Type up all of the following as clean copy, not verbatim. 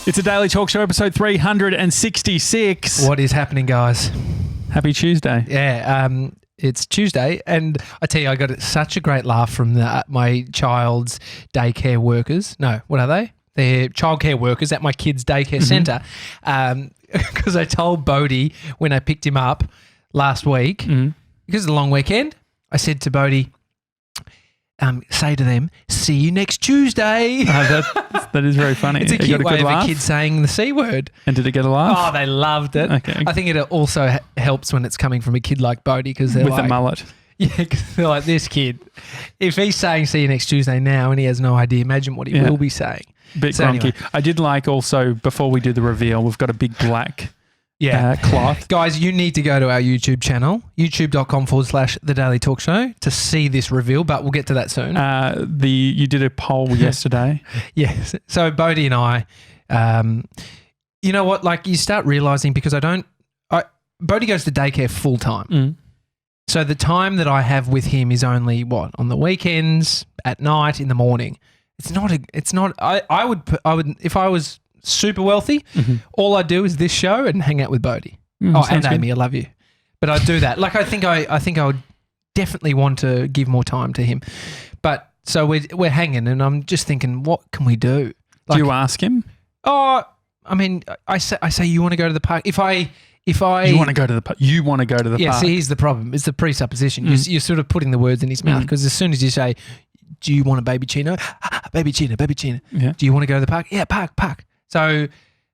It's a Daily Talk Show, episode 366. What is happening, guys? Happy Tuesday. Yeah, it's Tuesday, and I tell you, I got such a great laugh from my child's daycare workers. No, what are they? They're childcare workers at my kid's daycare centre. Because I told Bodie when I picked him up last week, because it's a long weekend, I said to Bodie, say to them, see you next Tuesday. That is very funny. It's a cute way of a kid saying the C word. And did it get a laugh? Oh, they loved it. Okay. I think it also helps when it's coming from a kid like Bodie because they're With like... the mullet. Yeah, because they're like, this kid, if he's saying see you next Tuesday now and he has no idea, imagine what he will be saying. Bit So gronky. anyway. I did like also, before we do the reveal, we've got a big black cloth. Guys, you need to go to our YouTube channel, youtube.com/The Daily Talk Show to see this reveal, but we'll get to that soon. You did a poll yesterday. Yes. So Bodie and I, you know what, like you start realising because Bodie goes to daycare full time. So the time that I have with him is only on the weekends, at night, in the morning. I would, if I was super wealthy, all I'd do is this show and hang out with Bodie. And good. Amy, I love you. But I'd do that. Like I think I would definitely want to give more time to him. But so we're hanging and I'm just thinking, what can we do? Do you ask him? Oh, I mean, I say you want to go to the park. If I You want to go to the park. You want to go to the yeah, park. see, here's the problem. It's the presupposition. You're sort of putting the words in his mouth because as soon as you say, do you want a baby Chino? Baby Chino. Yeah. Do you want to go to the park? Yeah, park. So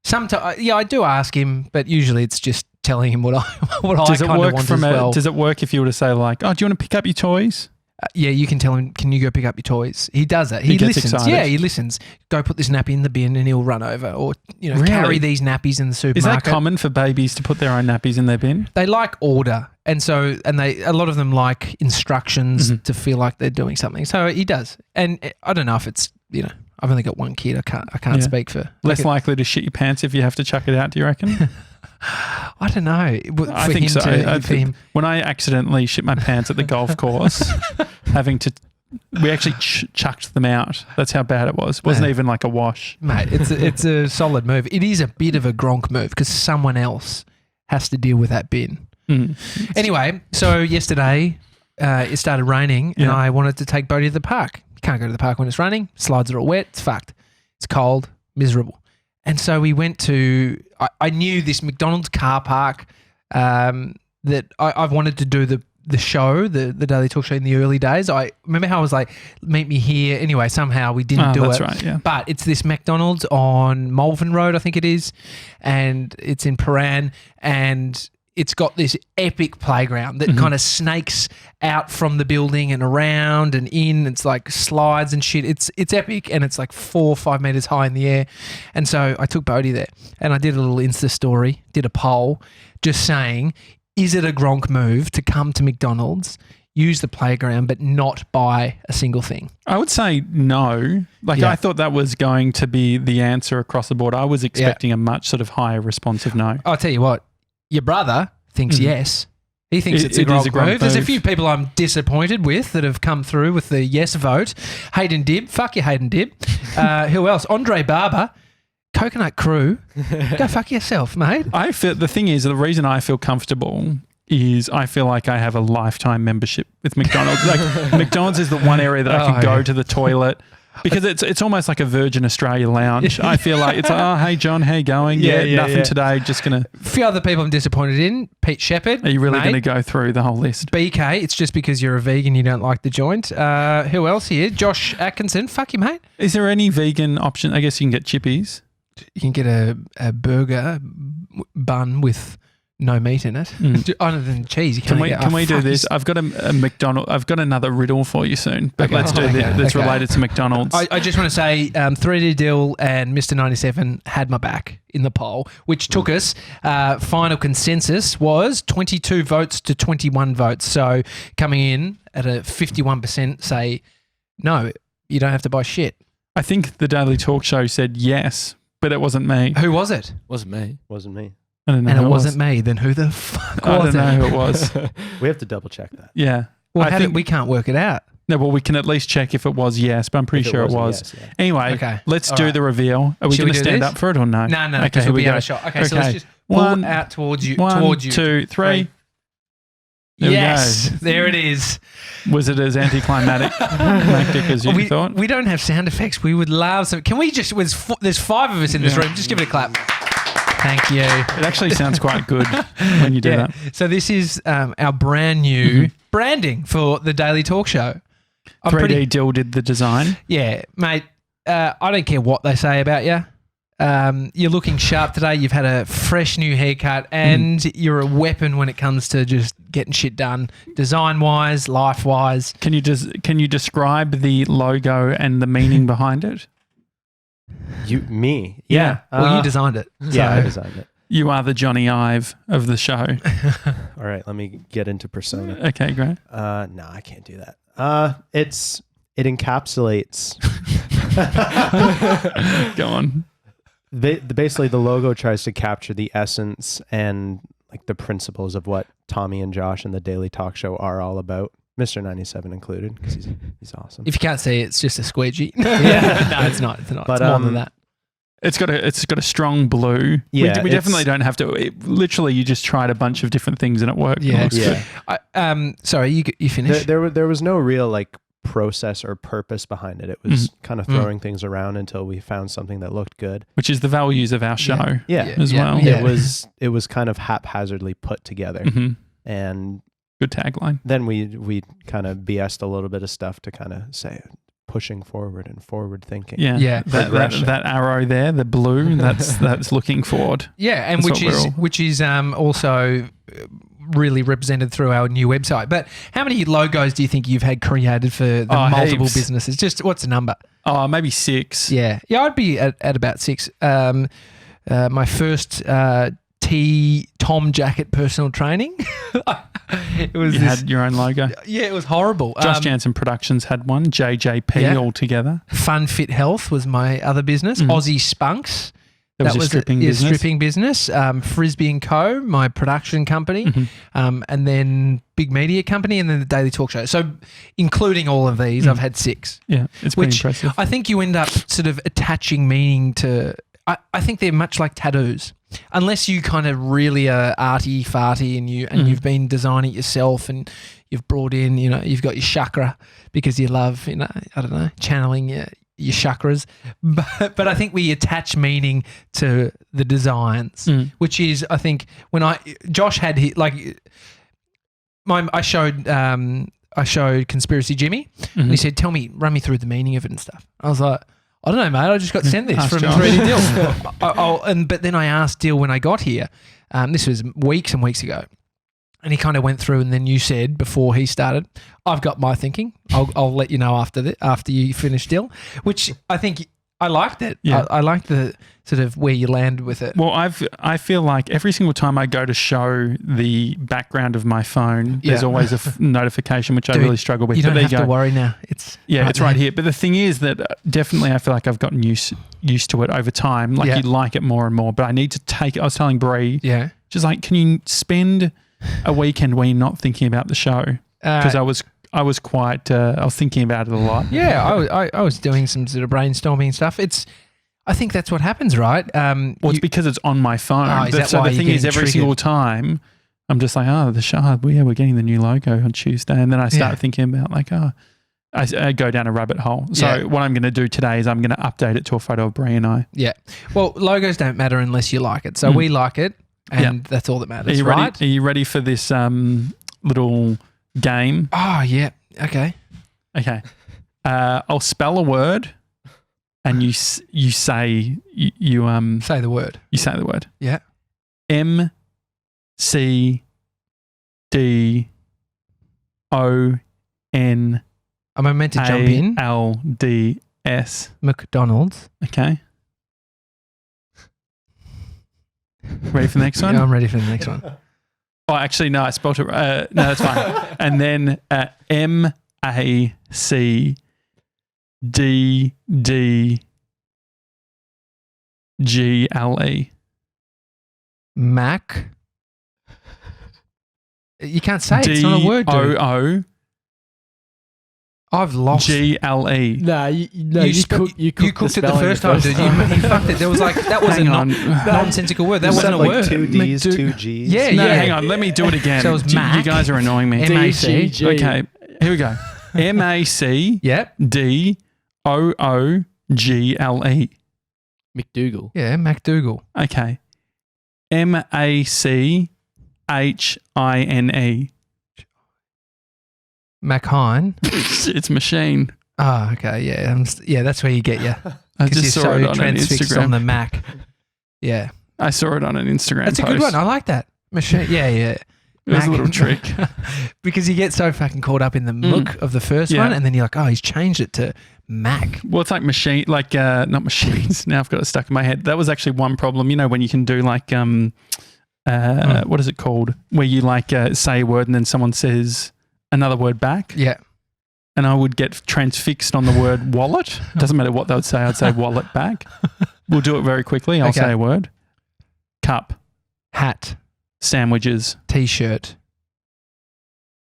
sometimes, I do ask him, but usually it's just telling him what I kind of want as well. Does it work if you were to say like, oh, do you want to pick up your toys? Yeah, you can tell him, can you go pick up your toys? He does it. He gets listens. excited. Yeah, he listens. Go put this nappy in the bin and he'll run over or, Really? carry these nappies in the supermarket. Is that common for babies to put their own nappies in their bin? They like order. And so, a lot of them like instructions to feel like they're doing something. So he does. And I don't know if it's, I've only got one kid. I can't speak for. Less likely to shit your pants if you have to chuck it out, do you reckon? I don't know. I think so. When I accidentally shit my pants at the golf course, we actually chucked them out. That's how bad it was. It wasn't even like a wash. Mate, it's a solid move. It is a bit of a Gronk move because someone else has to deal with that bin. Anyway, so yesterday it started raining and I wanted to take Bodie to the park. You can't go to the park when it's raining. Slides are all wet. It's fucked. It's cold, miserable. And so we went to, I knew this McDonald's car park that I've wanted to do the show, the Daily Talk Show in the early days. I remember how I was like, meet me here. Anyway, somehow we didn't do it. That's right, yeah. But it's this McDonald's on Malvern Road, I think it is. And it's in Paran. And it's got this epic playground that kind of snakes out from the building and around and in. It's like slides and shit. It's epic and it's like 4 or 5 meters high in the air. And so I took Bodie there and I did a little Insta story, did a poll just saying, is it a Gronk move to come to McDonald's, use the playground, but not buy a single thing? I would say no. I thought that was going to be the answer across the board. I was expecting a much sort of higher responsive no. I'll tell you what. Your brother thinks yes. He thinks it's a Gronk move. There's a few people I'm disappointed with that have come through with the yes vote. Hayden Dibb. Fuck you, Hayden Dibb. Who else? Andre Barber. Coconut Crew. Go fuck yourself, mate. The thing is, the reason I feel comfortable is I feel like I have a lifetime membership with McDonald's. McDonald's is the one area that I can go to the toilet. Because it's almost like a Virgin Australia lounge. I feel like it's hey John, how you going? Nothing today. Just gonna. A few other people I'm disappointed in. Pete Shepherd. Are you really going to go through the whole list? BK. It's just because you're a vegan, you don't like the joint. Who else here? Josh Atkinson. Fuck you, mate. Is there any vegan option? I guess you can get chippies. You can get a burger bun with no meat in it. Other than cheese. Can we do this? I've got a McDonald's. I've got another riddle for you soon, but let's do this. That's related to McDonald's. I just want to say 3D Dill and Mr. 97 had my back in the poll, which took us, final consensus was 22 votes to 21 votes. So coming in at a 51% say, no, you don't have to buy shit. I think the Daily Talk Show said yes, but it wasn't me. Who was it? Wasn't me. I don't know. And it wasn't me. Then who the fuck was it? I don't know who it was. We have to double check that. Yeah. Well, we can't work it out. No, well, we can at least check if it was yes, but I'm pretty sure it was. Yes, yeah. Anyway, Okay. let's All do right. the reveal. Are we Should going we to do stand this? up for it or no? No, Okay, because here we'll we be out go. of shot. Okay, so let's just pull One- it out towards you. One, towards you. 2, 3. There we Yes, go. there it is. Was it as anticlimactic as you thought? We don't have sound effects. We would love some. Can we just? There's 5 of us in this Yeah. room. Just give it a clap. Thank you. It actually sounds quite good when you do that. So this is our brand new branding for the Daily Talk Show. 3D Dill did the design. Yeah, mate. I don't care what they say about you. You're looking sharp today. You've had a fresh new haircut, and you're a weapon when it comes to just getting shit done, design-wise, life-wise. Can you describe the logo and the meaning behind it? Me? Yeah. Well, you designed it. Yeah, I So- designed it. You are the Johnny Ive of the show. All right, let me get into persona. Okay, great. No, I can't do that. It encapsulates. Go on. Basically, the logo tries to capture the essence and like the principles of what Tommy and Josh and the Daily Talk Show are all about. Mr. 97 included, because he's awesome. If you can't see, it's just a squidgy. Yeah. No, it's not. It's not. But, it's more than that. It's got a strong blue. Yeah, we definitely don't have to. Literally, you just tried a bunch of different things and it worked. Yeah. It looks good. Sorry, you finished. There was no real like process or purpose behind it. It was kind of throwing things around until we found something that looked good. Which is the values of our show. Yeah. as well. Yeah. It was kind of haphazardly put together, and Good tagline. then we kind of BS'd a little bit of stuff to kind of say pushing forward and forward thinking. Yeah. Yeah. That arrow there, the blue, that's looking forward. Yeah, and That's which is also really represented through our new website. But how many logos do you think you've had created for the multiple heaps. businesses? Just what's the number? Oh, maybe 6. Yeah, I'd be at about 6. My first Tom jacket personal training. It was You had your own logo. yeah, it was horrible. Josh Jansen Productions had one. JJP Yeah. all together. Fun Fit Health was my other business. Aussie Spunks. There was a stripping business. Stripping business. Frisbee and Co, my production company, and then Big Media Company, and then the Daily Talk Show. So, including all of these, I've had 6. Yeah, it's pretty Which impressive. I think you end up sort of attaching meaning to. I think they're much like tattoos, unless you kind of really are arty farty and you've been designing it yourself and you've brought in, you've got your chakra because you love, I don't know, channeling your chakras. But I think we attach meaning to the designs, which is, I think, when Josh had I showed Conspiracy Jimmy, and he said, run me through the meaning of it and stuff. I was like, I don't know, mate. I just got sent this Ask from Josh. 3D Dill. But then I asked Dill when I got here. This was weeks and weeks ago, and he kind of went through. And then you said before he started, "I've got my thinking. I'll let you know after you finish, Dill." Which I think I liked it. Yeah. I liked the sort of where you landed with it. Well, I feel like every single time I go to show the background of my phone, there's Yeah. always a notification, which I Dude, really struggle with. You But don't there have you to go. worry now. It's It's right there. here. But the thing is that definitely I feel like I've gotten used to it over time. Like Yeah. you like it more and more. But I need to take it. I was telling Bree, Yeah. just like, can you spend a weekend where you're not thinking about the show? Because I was quite, I was thinking about it a lot. Yeah, I was doing some sort of brainstorming and stuff. I think that's what happens, right? Well, it's because it's on my phone. Oh, is that So why the you're thing is, getting every triggered? single time, I'm just like, the show, we're getting the new logo on Tuesday. And then I start thinking about like, I go down a rabbit hole. So what I'm going to do today is I'm going to update it to a photo of Bree and I. Yeah. Well, logos don't matter unless you like it. So we like it, and that's all that matters, Are you right? ready? Are you ready for this little game? Oh, yeah. Okay. Okay. I'll spell a word, and you say you Say the word. you say the word. Yeah. M C D O N Am I meant to jump in? A L D S. McDonald's. Okay. Ready for the next one? Yeah, I'm ready for the next one. Oh, actually, no, I spelled it. No, that's fine. And then M A C D D G L E. Mac. You can't say it. It's not a word, dude. DOO I've lost. GLE. Nah, you cooked it the first time, dude. You fucked it. There was that was Hang a on. nonsensical word. That wasn't a like word. 2 D's, 2 G's. Yeah, No, yeah. hang on. Let me do it again. So it was You Mac. guys are annoying me. MAC. Okay, here we go. MAC Yep. DOOGLE. McDougal. Yeah, MacDougal. Okay. MACHINE. Macine. It's machine. Oh, okay. Yeah. Yeah, that's where you get you. I Because just you're saw it so on an transfixed on the Instagram. Mac. Yeah. I saw it on an Instagram That's post. a good one. I like that. Machine. Yeah, yeah. It was a little trick. Because you get so fucking caught up in the look of the first Yeah. one, and then you're like, oh, he's changed it to Mac. Well, it's like machine, like not machines. Now I've got it stuck in my head. That was actually one problem. You know, when you can do like, what is it called? Where you like say a word and then someone says another word back. Yeah. And I would get transfixed on the word wallet. Doesn't matter what they would say. I'd say wallet back. We'll do it very quickly. I'll Okay. say a word. Cup. Hat. Sandwiches. T-shirt.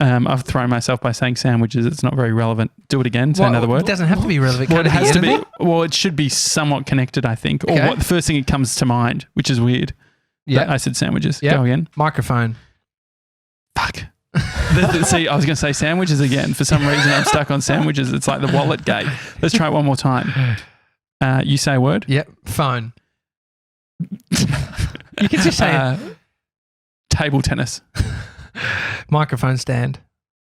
I've thrown myself by saying sandwiches. It's not very relevant. Do it again. Say another It word. doesn't have to be relevant. Well, it Can has to anything? be. Well, it should be somewhat connected, I think. Or Okay. what the first thing that comes to mind, which is weird. Yeah. I said sandwiches. Yeah. Go again. Microphone. Fuck. See, I was going to say sandwiches again. For some reason, I'm stuck on sandwiches. It's like the wallet gate. Let's try it one more time. You say a word. Yep. Phone. You can just say table tennis. microphone stand.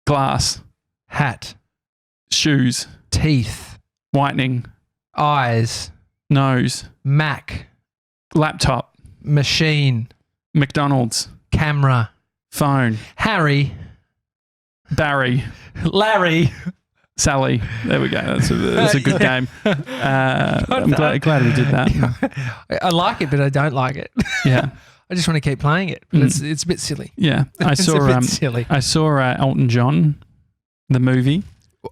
Glass. Hat. Shoes. Teeth. Whitening. Eyes. Nose. Mac. Laptop. Machine. McDonald's. Camera. Phone. Harry. Barry. Larry. Sally. There we go. That's a good game. I'm glad we did that. I like it, but I don't like it. Yeah. I just want to keep playing it, but it's a bit silly. Yeah. I It's saw a bit silly. I saw Elton John, the movie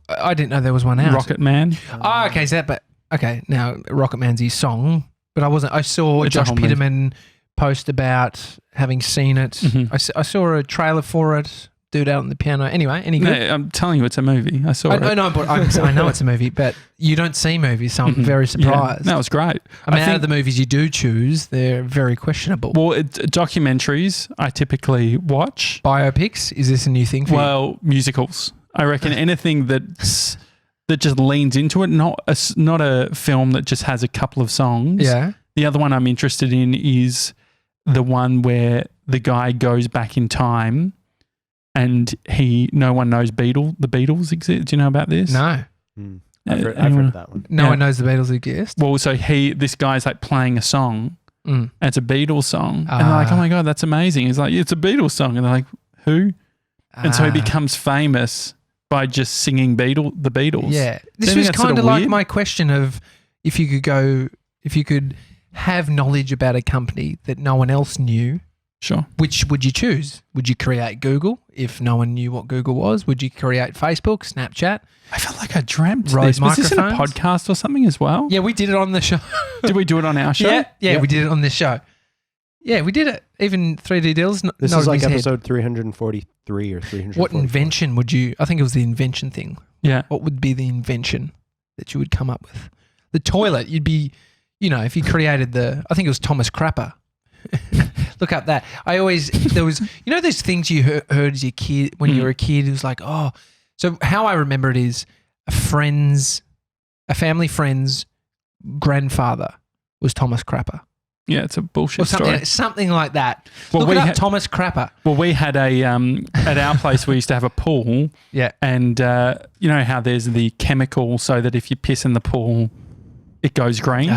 I didn't know there was one out. Rocket Man. Oh, okay. Now Rocket Man's his song, but I saw It's a Josh whole movie. Peterman post about having seen it. Mhm. I saw a trailer for it. Dude out on the piano. Anyway, any good? No, I'm telling you, it's a movie. I saw it. I know, but I know it's a movie, but you don't see movies, so I'm Mhm. very Yeah. surprised. That was great. I mean, I out think- of the movies you do choose, they're very questionable. Well, documentaries I typically watch. Biopics, is this a new thing for you? Well, musicals. I reckon anything that just leans into it, not a film that just has a couple of songs. Yeah. The other one I'm interested in is the one where the guy goes back in time and no one knows the Beatles exist. Do you know about this? No. I've heard Anyone? of that one. No Yeah. one knows the Beatles exist. Well, so this guy's like playing a song. Mm. And it's a Beatles song. And they're like, Ah. oh my God, that's amazing. He's like, it's a Beatles song. And they're like, who? And so he Ah. becomes famous by just singing the Beatles. Yeah. Do This you think was that's sort kind of of like weird? my question of if you could have knowledge about a company that no one else knew, Sure. which would you choose? Would you create Google if no one knew what Google was? Would you create Facebook, Snapchat? I felt like I dreamt Rode this. Was this in a microphones? podcast or something as well? Yeah, we did it on the show. Did we do it on our show? Yeah, Yeah. we did it on this show. Yeah, we did it. Even 3D Deals. This nodded is like his head. episode 343 or 344. What invention would you? I think it was the invention thing. Yeah. What would be the invention that you would come up with? The toilet. You'd be, if you created I think it was Thomas Crapper. Look up that. There was, those things you heard as a kid, when you were a kid, it was like, oh. So how I remember it is a family friend's grandfather was Thomas Crapper. Yeah, it's a bullshit Or story. something like that. Well, Look we it up, had- Thomas Crapper. Well, we had at our place, we used to have a pool. Yeah. And you know how there's the chemical so that if you piss in the pool, it goes green?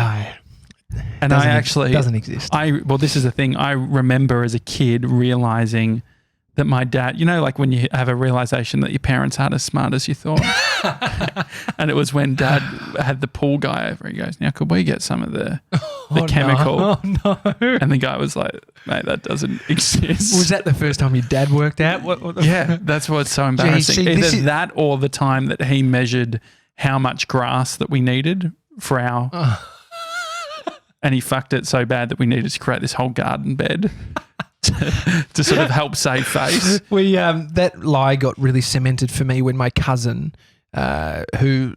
And I actually doesn't exist. well, this is the thing. I remember as a kid realizing that my dad, like when you have a realization that your parents aren't as smart as you thought. And it was when Dad had the pool guy over. He goes, now could we get some of the chemical? No. Oh, no. And the guy was like, mate, that doesn't exist. Was that the first time your dad worked out? What the Yeah, that's what's so embarrassing. see, this Either is- that or the time that he measured how much grass that we needed for our... And he fucked it so bad that we needed to create this whole garden bed to sort of help save face. We that lie got really cemented for me when my cousin who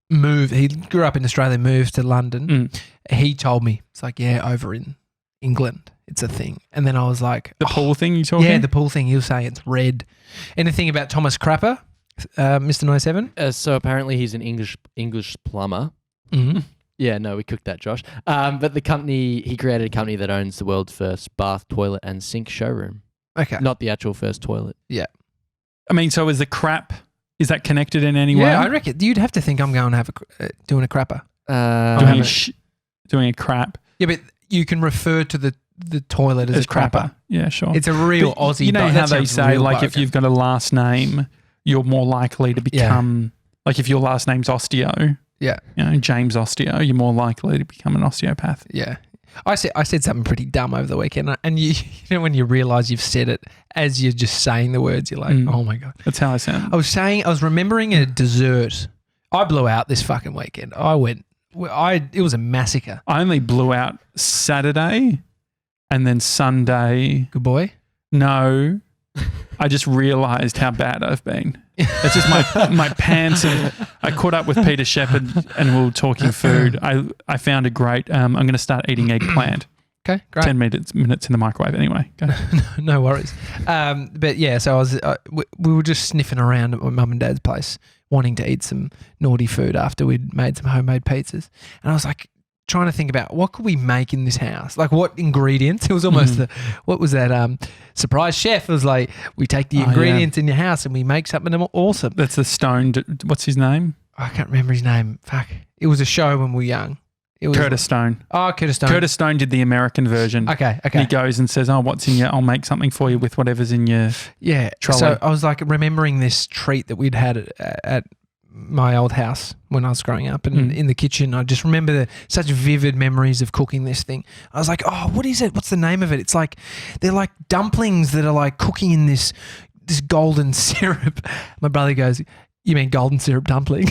moved. He grew up in Australia, moved to London. He told me, it's like, yeah, over in England, it's a thing. And then I was like, the pool thing you talking? Yeah, the pool thing. He was saying it's red. Anything about Thomas Crapper, Mr. 97? So apparently he's an English plumber. Mm-hmm. Yeah, no, we cooked that, Josh. But he created a company that owns the world's first bath, toilet, and sink showroom. Okay. Not the actual first toilet. Yeah. I mean, so is the crap, is that connected in any way? Yeah, I reckon. You'd have to think I'm going to have doing a crapper. Doing a crap. Yeah, but you can refer to the toilet as a crapper. Yeah, sure. It's a real But Aussie. you know how they say, like, bogan. if you've got a last name, you're more likely to become, like, if your last name's Osteo, James Osteo, you're more likely to become an osteopath. Yeah. I said something pretty dumb over the weekend, and you know when you realise you've said it as you're just saying the words, you're like, oh my God. That's how I sound. I was remembering a dessert. I blew out this fucking weekend. It was a massacre. I only blew out Saturday and then Sunday. Good boy. No, I just realised how bad I've been. It's just my pants. I caught up with Peter Shepherd and we were talking food. I found a great. I'm going to start eating eggplant. Okay, great. 10 minutes in the microwave anyway. Go. No worries. But yeah, so we were just sniffing around at my mum and dad's place, wanting to eat some naughty food after we'd made some homemade pizzas, and I was like trying to think about what could we make in this house, like what ingredients. It was almost what was that surprise chef. It was like we take the ingredients in your house and we make something awesome. That's the Stoned. What's his name? I can't remember his name. Fuck. It was a show when we were young. It was Curtis Stone. Oh, Curtis Stone. Curtis Stone did the American version. Okay. And he goes and says, what's in your, I'll make something for you with whatever's in your trolley. So I was like remembering this treat that we'd had at my old house when I was growing up, and in the kitchen. I just remember such vivid memories of cooking this thing. I was like, oh, what is it? What's the name of it? It's like, they're like dumplings that are like cooking in this golden syrup. My brother goes, you mean golden syrup dumplings?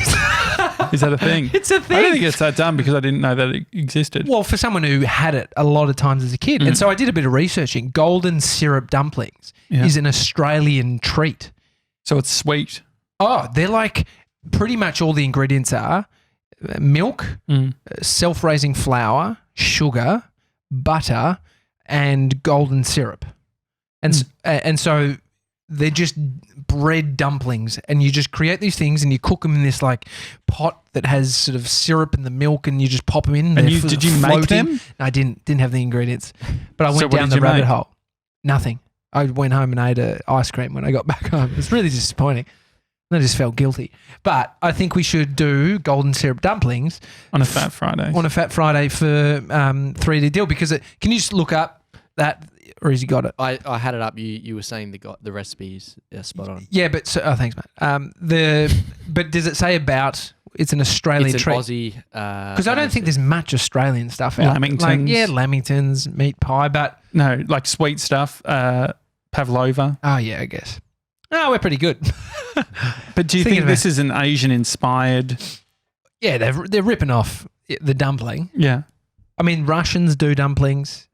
Is that a thing? It's a thing. I don't think it's that dumb because I didn't know that it existed. Well, for someone who had it a lot of times as a kid. And so I did a bit of researching. Golden syrup dumplings is an Australian treat. So it's sweet. Oh, they're like pretty much all the ingredients are milk, self-raising flour, sugar, butter, and golden syrup. And so they're just bread dumplings, and you just create these things and you cook them in this like pot that has sort of syrup in the milk, and you just pop them in. And did you make them? No, I didn't have the ingredients, but I went down the rabbit hole. Nothing. I went home and ate ice cream when I got back home. It was really disappointing. I just felt guilty. But I think we should do golden syrup dumplings on a Fat Friday. On a Fat Friday for 3D deal, because can you just look up that? Or has he got it? I had it up. You were saying the recipe's spot on. Yeah, but thanks, mate. But does it say about? It's an Australian treat. It's an Aussie. Because I don't think there's much Australian stuff out. Lamingtons. Lamingtons, meat pie, but no, like sweet stuff. Pavlova. Oh yeah, I guess. No, we're pretty good. But do you think this is an Asian inspired? Yeah, they're ripping off the dumpling. Yeah. I mean, Russians do dumplings.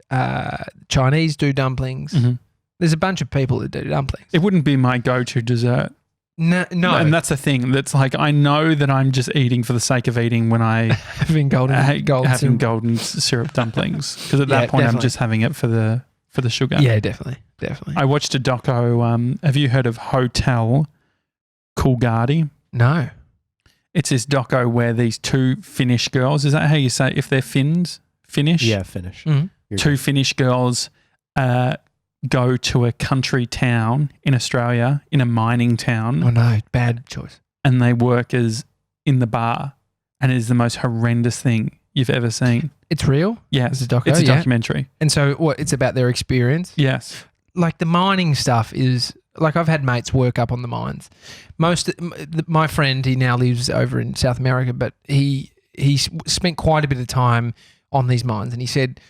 Chinese do dumplings. Mm-hmm. There's a bunch of people that do dumplings. It wouldn't be my go-to dessert. No. And that's the thing. That's like, I know that I'm just eating for the sake of eating when I having golden syrup dumplings, because at that point definitely. I'm just having it for the sugar. Yeah, definitely. I watched a doco. Have you heard of Hotel Coolgardie? No. It's this doco where these two Finnish girls, is that how you say it? If they're Finns? Finnish? Yeah, Finnish. Mm-hmm. Two Finnish girls go to a country town in Australia, in a mining town. Oh no, bad choice. And they work as in the bar, and it is the most horrendous thing you've ever seen. It's real? Yeah. It's a doco? It's a documentary. And so what, it's about their experience? Yes. Like the mining stuff is, like I've had mates work up on the mines. My friend, he now lives over in South America, but he spent quite a bit of time on these mines, and he said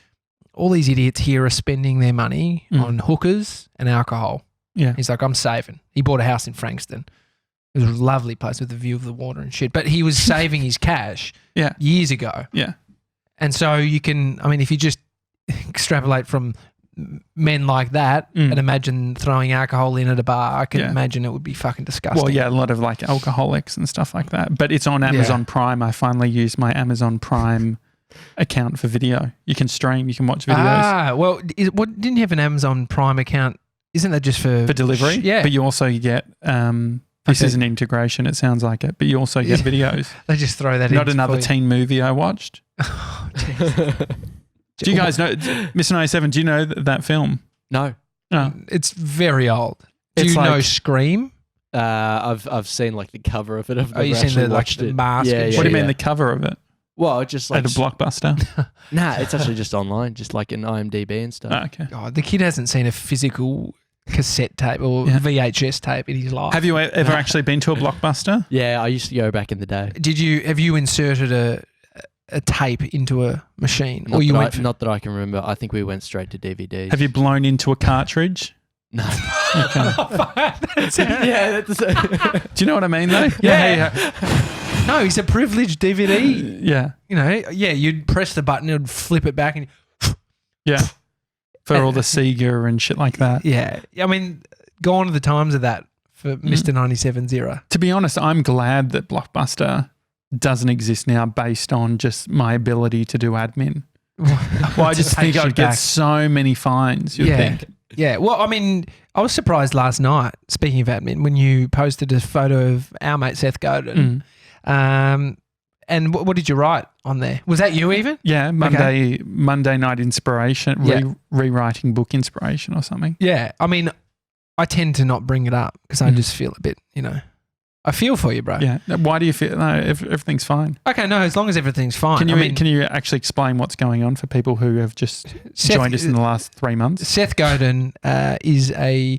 all these idiots here are spending their money on hookers and alcohol. Yeah. He's like, I'm saving. He bought a house in Frankston. It was a lovely place with a view of the water and shit, but he was saving his cash years ago. Yeah. And so you can, I mean, if you just extrapolate from men like that and imagine throwing alcohol in at a bar. I can imagine it would be fucking disgusting. Well, yeah, a lot of like alcoholics and stuff like that. But it's on Amazon Prime. I finally used my Amazon Prime account for video. You can stream, you can watch videos. Ah, well, didn't you have an Amazon Prime account? Isn't that just for delivery? Yeah. But you also get, this is an integration, it sounds like it, but you also get videos. They just throw that in. Not another teen movie I watched. Do you guys know, Mr. 97, do you know that film? No. No. It's very old. Do It's you know like- Scream? I've seen like the cover of it. I've Oh, you've never seen actually the watched it. mask and What do you mean, the cover of it? Well, just like At a Blockbuster? nah, it's actually just online, just like an IMDb and stuff. Oh, okay. Oh, the kid hasn't seen a physical cassette tape or VHS tape in his life. Have you ever actually been to a Blockbuster? Yeah, I used to go back in the day. Have you inserted a tape into a machine? Not, or you that, went I, not that I can remember. I think we went straight to DVDs. Have you blown into a cartridge? No. That's it. Yeah, that's Do you know what I mean, though? Yeah. No, he's a privileged DVD. Yeah. You know, you'd press the button, it would flip it back, and Yeah. For all the Sega and shit like that. yeah. I mean, gone are the times of that for Mr. 97's era. To be honest, I'm glad that Blockbuster doesn't exist now based on just my ability to do admin. Well, I just think I'd get so many fines, you'd think. Yeah. Well, I mean, I was surprised last night, speaking of admin, when you posted a photo of our mate Seth Godin. And what did you write on there? Was that you even? Yeah, Monday night inspiration, rewriting book inspiration or something. Yeah. I mean, I tend to not bring it up because I just feel a bit, I feel for you, bro. Yeah. Why do you feel? No, everything's fine. Okay, no, as long as everything's fine. Can you actually explain what's going on for people who have just joined us in the last 3 months? Seth Godin is a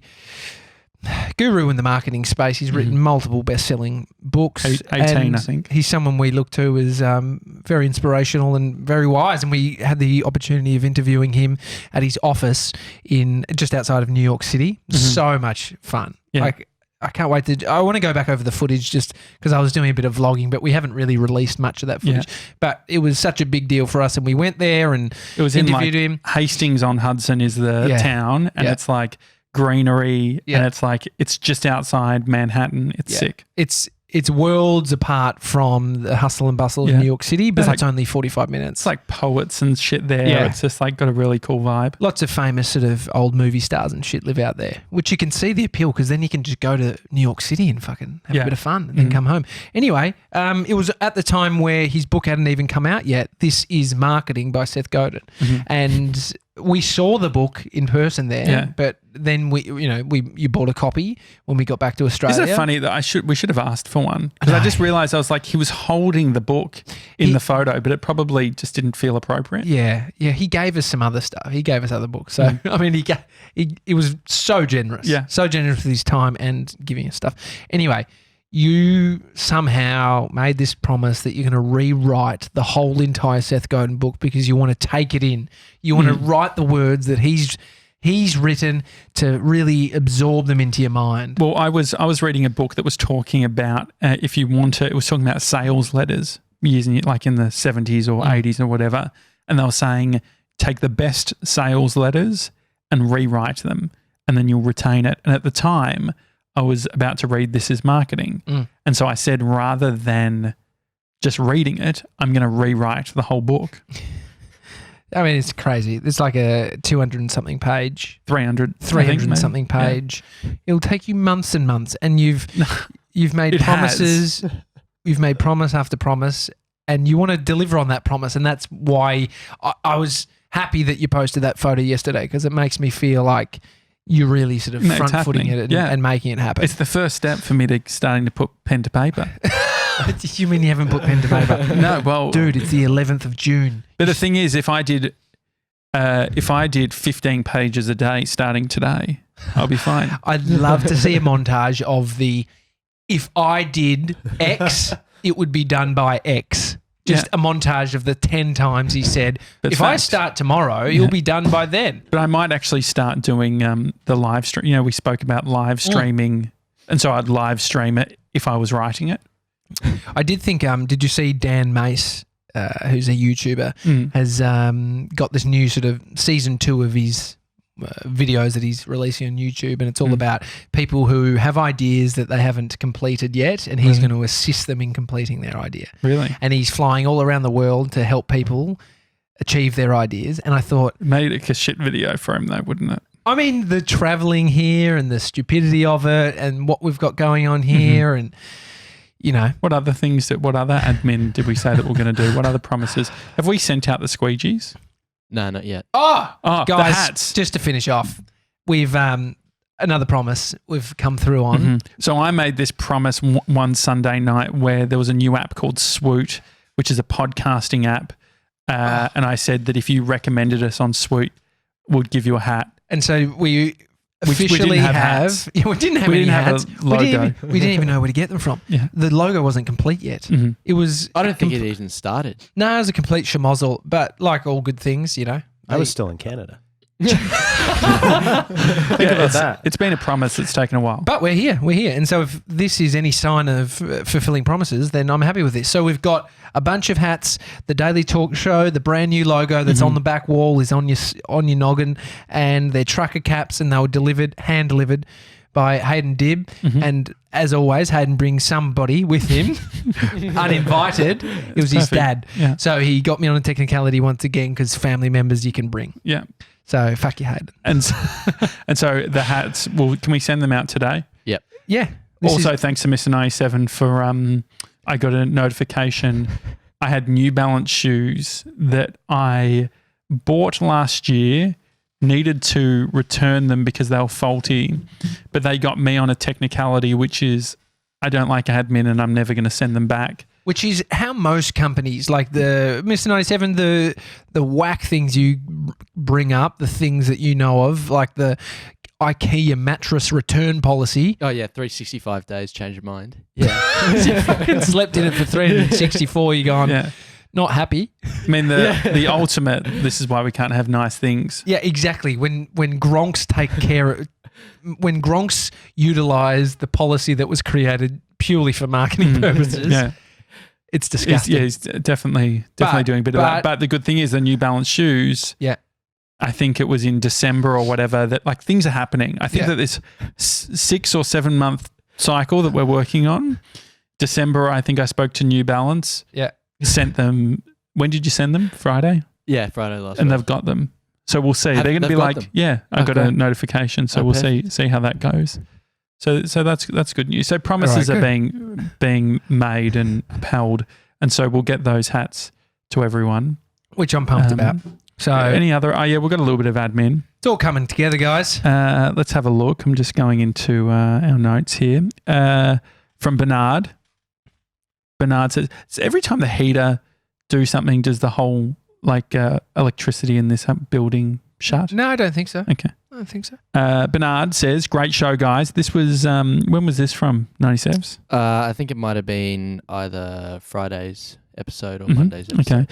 guru in the marketing space. He's written multiple best-selling books. 18, I think. He's someone we look to as very inspirational and very wise. And we had the opportunity of interviewing him at his office in just outside of New York City. So much fun. Yeah. I can't wait I want to go back over the footage just because I was doing a bit of vlogging, but we haven't really released much of that footage. Yeah. But it was such a big deal for us, and we went there and It was interviewed in him. Hastings on Hudson is the town, and it's like greenery, and it's like it's just outside Manhattan. It's sick. It's worlds apart from the hustle and bustle of New York City, but it's only 45 minutes. It's like poets and shit there. Yeah. It's just like got a really cool vibe. Lots of famous sort of old movie stars and shit live out there, which you can see the appeal because then you can just go to New York City and fucking have a bit of fun and then come home. Anyway, it was at the time where his book hadn't even come out yet. This is Marketing by Seth Godin. And we saw the book in person there, but then you bought a copy when we got back to Australia. Isn't it funny that we should have asked for one? Because I just realised I was like, he was holding the book in the photo, but it probably just didn't feel appropriate. Yeah. He gave us some other stuff. He gave us other books. So I mean, he was so generous. Yeah. So generous with his time and giving us stuff. Anyway, you somehow made this promise that you're going to rewrite the whole entire Seth Godin book because you want to take it in. You want to write the words that he's written to really absorb them into your mind. Well, I was reading a book that was talking about it was talking about sales letters, using it like in the 70s or 80s or whatever. And they were saying, take the best sales letters and rewrite them, and then you'll retain it. And at the time, I was about to read This Is Marketing. And so I said, rather than just reading it, I'm going to rewrite the whole book. I mean, it's crazy. It's like a 200 and something page. 300 and something page. Yeah. It'll take you months and months. And you've made promises. You've made promise after promise. And you want to deliver on that promise. And that's why I was happy that you posted that photo yesterday, because it makes me feel like you're really sort of front-footing it and making it happen. It's the first step for me to starting to put pen to paper. You mean you haven't put pen to paper? No, well... Dude, it's the 11th of June. But the thing is, if I did 15 pages a day starting today, I'll be fine. I'd love to see a montage of if I did X, it would be done by X. Just a montage of the 10 times he said, if I start tomorrow, it'll be done by then. But I might actually start doing the live stream. We spoke about live streaming, and so I'd live stream it if I was writing it. I did think, did you see Dan Mace, who's a YouTuber, has got this new sort of season 2 of his videos that he's releasing on YouTube, and it's all about people who have ideas that they haven't completed yet, and he's going to assist them in completing their idea. Really? And he's flying all around the world to help people achieve their ideas. And I thought, made a shit video for him though, wouldn't it? I mean, the traveling here and the stupidity of it, and what we've got going on here, and you know, what other admin did we say that we're going to do? What other promises have we sent out? The squeegees? No, not yet. Oh, guys, the hats. Just to finish off, we've another promise we've come through on. So I made this promise one Sunday night where there was a new app called Swoot, which is a podcasting app, and I said that if you recommended us on Swoot, we'd give you a hat. And so we officially we didn't have have. hats. Yeah, we didn't have We any didn't have hats. a logo. We didn't even know where to get them from. Yeah. The logo wasn't complete yet. It was. I don't think it even started. No, it was a complete schmozzle. But like all good things, you know. I was still in Canada. Think about that. It's been a promise that's taken a while. But we're here. And so if this is any sign of fulfilling promises, then I'm happy with this. So we've got a bunch of hats, the Daily Talk Show, the brand new logo that's on the back wall is on your noggin, and they're trucker caps, and they were hand delivered by Hayden Dibb. And as always, Hayden brings somebody with him, uninvited. It was his dad. Yeah. So he got me on a technicality once again, because family members you can bring. Yeah. So fuck you, Hayden. And so the hats, can we send them out today? Yep. Yeah. Also, thanks to Mr. 97 for, I got a notification. I had New Balance shoes that I bought last year, needed to return them because they were faulty, but they got me on a technicality, which is I don't like admin and I'm never going to send them back. Which is how most companies, like the Mr. 97, the whack things you bring up, the things that you know of, like the IKEA mattress return policy. Oh, yeah, 365 days, change your mind. Yeah. You fucking slept in it for 364, you're going, not happy. I mean, the ultimate, this is why we can't have nice things. Yeah, exactly. When Gronks take care of, when Gronks utilize the policy that was created purely for marketing purposes. It's disgusting. He's definitely doing a bit of that. But the good thing is the New Balance shoes. Yeah. I think it was in December or whatever that like things are happening. I think that this 6 or 7 month cycle that we're working on, December, I think I spoke to New Balance. Yeah. Sent them. When did you send them? Friday? Yeah, Friday last week. And they've got them. So we'll see. They're going to be like, I got a notification. So we'll see how that goes. So that's good news. So promises are being made and upheld, and so we'll get those hats to everyone, which I'm pumped about. So any other? We've got a little bit of admin. It's all coming together, guys. Let's have a look. I'm just going into our notes here from Bernard. Bernard says, so every time the heater do something, does the whole electricity in this building shut? No, I don't think so. Okay. I don't think so. Bernard says, great show, guys. This was, when was this from? 97s? I think it might have been either Friday's episode or Monday's episode.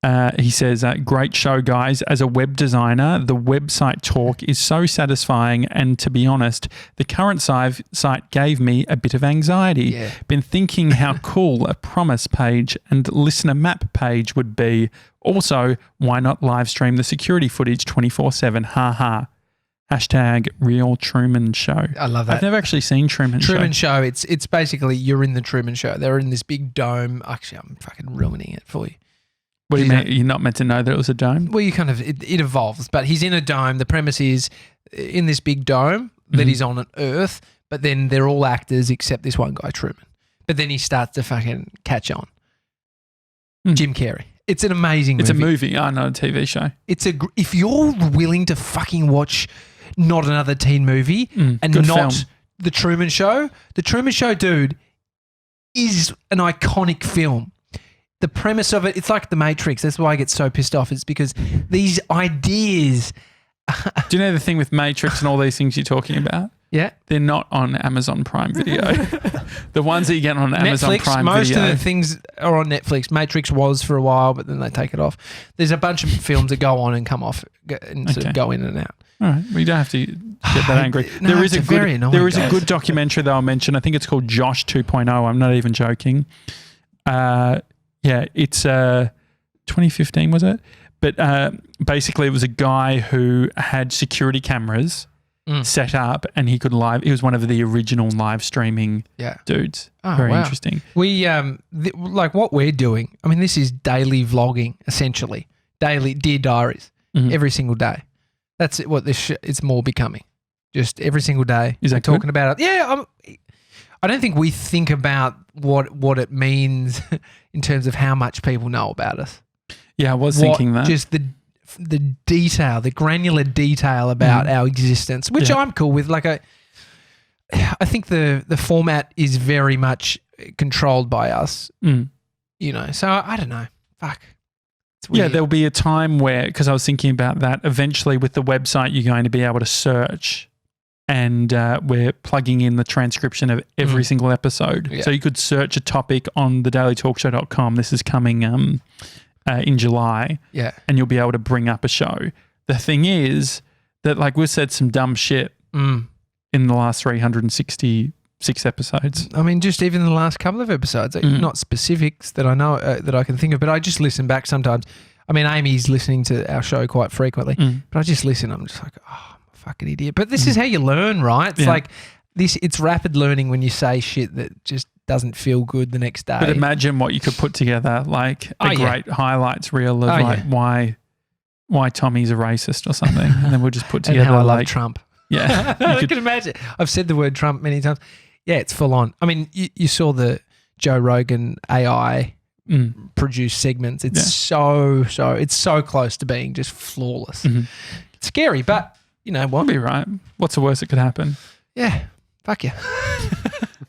Okay. He says, great show, guys. As a web designer, the website talk is so satisfying. And to be honest, the current site gave me a bit of anxiety. Yeah. Been thinking how cool a promise page and listener map page would be. Also, why not live stream the security footage 24/7? Ha ha. Hashtag Real Truman Show. I love that. I've never actually seen Truman Show. Truman Show. It's basically you're in the Truman Show. They're in this big dome. Actually, I'm fucking ruining it for you. What do you mean? You're not meant to know that it was a dome? Well, you kind of it evolves, but he's in a dome. The premise is in this big dome that he's on Earth, but then they're all actors except this one guy, Truman. But then he starts to fucking catch on. Jim Carrey. It's an amazing movie. It's a movie. Not a TV show. If you're willing to fucking watch not another teen movie and not film. The Truman Show, dude, is an iconic film. The premise of it's like The Matrix. That's why I get so pissed off. It's because these ideas. Do you know the thing with Matrix and all these things you're talking about? Yeah. They're not on Amazon Prime Video. The ones that you get on Amazon Netflix, Prime most Video. Most of the things are on Netflix. Matrix was for a while, but then they take it off. There's a bunch of films that go on and come off and sort of go in and out. All right. We don't have to get that angry. No, there is a good documentary that I'll mention. I think it's called Josh 2.0. I'm not even joking. It's 2015, was it? But basically, it was a guy who had security cameras set up, and he was one of the original live streaming dudes. Oh, Very wow. interesting. We like what we're doing. I mean, this is daily vlogging essentially. Daily Dear Diaries every single day. That's what this it's more becoming. Just every single day. Is that we're talking about it? Yeah, I don't think we think about what it means in terms of how much people know about us. Yeah, I was thinking that. Just the detail, the granular detail about our existence, which I'm cool with. Like I think the format is very much controlled by us. You know, so I don't know. Fuck. Yeah, there'll be a time where, because I was thinking about that, eventually with the website, you're going to be able to search, and we're plugging in the transcription of every single episode. Yeah. So you could search a topic on thedailytalkshow.com. This is coming in July. Yeah. And you'll be able to bring up a show. The thing is that, like, we've said some dumb shit in the last 366 episodes. I mean, just even the last couple of episodes, not specifics that I know that I can think of, but I just listen back sometimes. I mean, Amy's listening to our show quite frequently, but I just listen. I'm just like, oh, I'm a fucking idiot. But this is how you learn, right? It's like this. It's rapid learning when you say shit that just doesn't feel good the next day. But imagine what you could put together, like a great highlights reel of why Tommy's a racist or something, and then we'll just put together and how I love like Trump. Yeah, I can imagine. I've said the word Trump many times. Yeah, it's full on. I mean, you saw the Joe Rogan AI produced segments. It's so it's so close to being just flawless. It's scary, but you know what? You'll be right. What's the worst that could happen? Yeah, fuck you.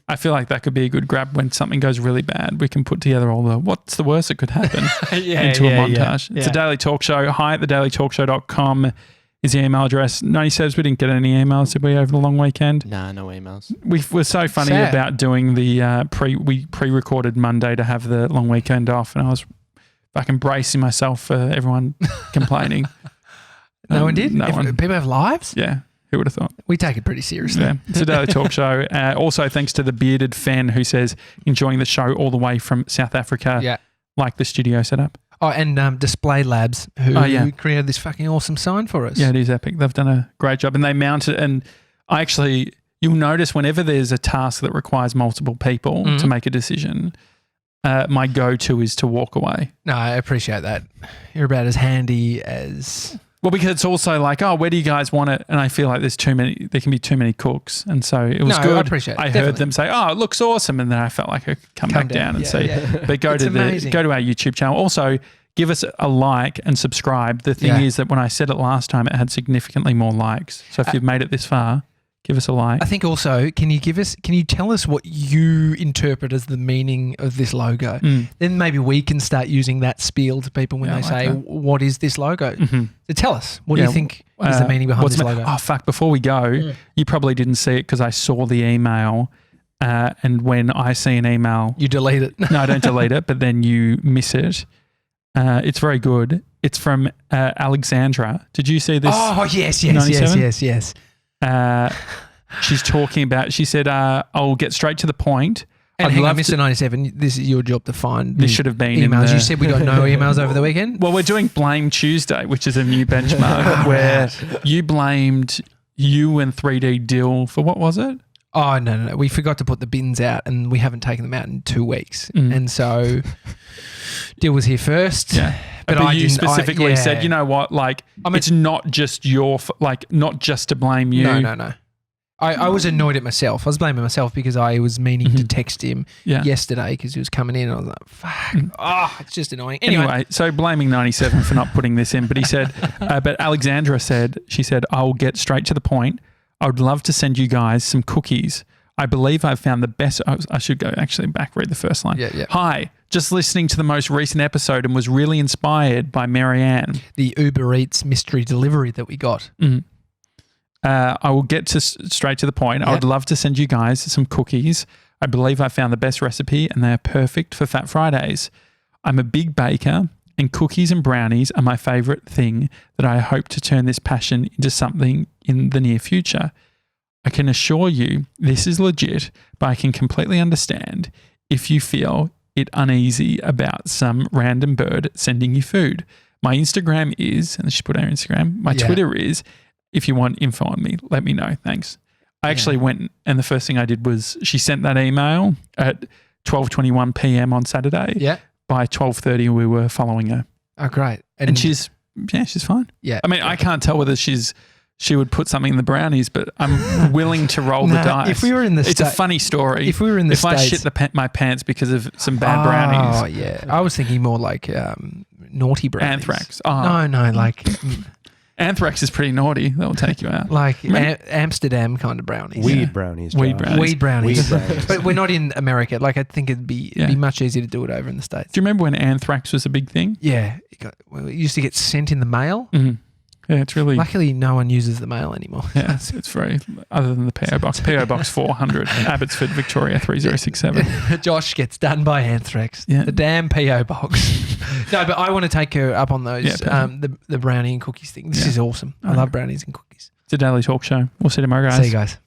I feel like that could be a good grab when something goes really bad. We can put together all the what's the worst that could happen into a montage. It's a Daily Talk Show. Hi at thedailytalkshow.com is the email address. 97s, we didn't get any emails, did we, over the long weekend? Nah, no emails. We were so funny about doing the we pre-recorded Monday to have the long weekend off, and I was fucking bracing myself for everyone complaining. No one did? No one. People have lives? Yeah. Who would have thought? We take it pretty seriously. Yeah, it's a Daily Talk Show. Also, thanks to the bearded fan who says, enjoying the show all the way from South Africa. Yeah. Like the studio setup. Oh, and Display Labs, who created this fucking awesome sign for us. Yeah, it is epic. They've done a great job. And they mount it. And you'll notice whenever there's a task that requires multiple people to make a decision, my go-to is to walk away. No, I appreciate that. You're about as handy as... Well, because it's also like, oh, where do you guys want it? And I feel like there can be too many cooks. And so it was good. I appreciate it. I heard them say, oh, it looks awesome. And then I felt like I could come back down and see. Yeah. But go to our YouTube channel. Also, give us a like and subscribe. The thing is that when I said it last time, it had significantly more likes. So if you've made it this far, give us a like. I think also, can you tell us what you interpret as the meaning of this logo? Then maybe we can start using that spiel to people when they say, what is this logo? So tell us, what do you think is the meaning behind this logo? Oh, fuck, before we go, you probably didn't see it because I saw the email. And when I see an email... You delete it. No, I don't delete it, but then you miss it. It's very good. It's from Alexandra. Did you see this? Oh, yes. She's talking about, she said, I'll get straight to the point. And hang on, Mr. 97, this is your job to find this should have been emails. You said we got no emails over the weekend? Well, we're doing Blame Tuesday, which is a new benchmark where you blamed you and 3D Dill for what was it? Oh, no. We forgot to put the bins out and we haven't taken them out in 2 weeks. And so Dill was here first. Yeah. But you specifically said, you know what, like, it's not just not just to blame you. No. I was annoyed at myself. I was blaming myself because I was meaning to text him yesterday because he was coming in and I was like, fuck, it's just annoying. Anyway, so blaming 97 for not putting this in, but he said, but Alexandra said, I'll get straight to the point. I would love to send you guys some cookies. I believe I've found the best. I should go actually read the first line. Yeah. Hi, just listening to the most recent episode and was really inspired by Marianne. The Uber Eats mystery delivery that we got. I will get straight to the point. I would love to send you guys some cookies. I believe I found the best recipe and they are perfect for Fat Fridays. I'm a big baker and cookies and brownies are my favorite thing that I hope to turn this passion into something in the near future. I can assure you this is legit, but I can completely understand if you feel it uneasy about some random bird sending you food. My Instagram is, and she put her Instagram. My Yeah. Twitter is, if you want info on me, let me know. Thanks. I actually went, and the first thing I did was she sent that email at 12:21 p.m. on Saturday. Yeah. By 12:30, we were following her. Oh, great. And she's fine. Yeah. I mean, I can't tell whether she would put something in the brownies, but I'm willing to roll the dice. If we were in the it's a funny story. If we were in the if I States, shit my pants because of some bad brownies. Oh, yeah. I was thinking more like naughty brownies. Anthrax. Oh. No, like Anthrax is pretty naughty. That'll take you out. like Amsterdam kind of brownies. Weed brownies. Weed Josh. brownies. Weed brownies. Weed brownies. But we're not in America. Like I think it'd be Yeah. much easier to do it over in the States. Do you remember when anthrax was a big thing? Yeah. It used to get sent in the mail. Mm-hmm. Yeah, it's really. Luckily, no one uses the mail anymore. Yeah, it's very, other than the PO Box. PO Box 400, Abbotsford, Victoria 3067. Josh gets done by Anthrax. Yeah. The damn PO box. No, but I want to take her up on those. Yeah, the brownie and cookies thing. This Yeah. is awesome. I love brownies and cookies. It's a daily talk show. We'll see you tomorrow, guys. See you guys.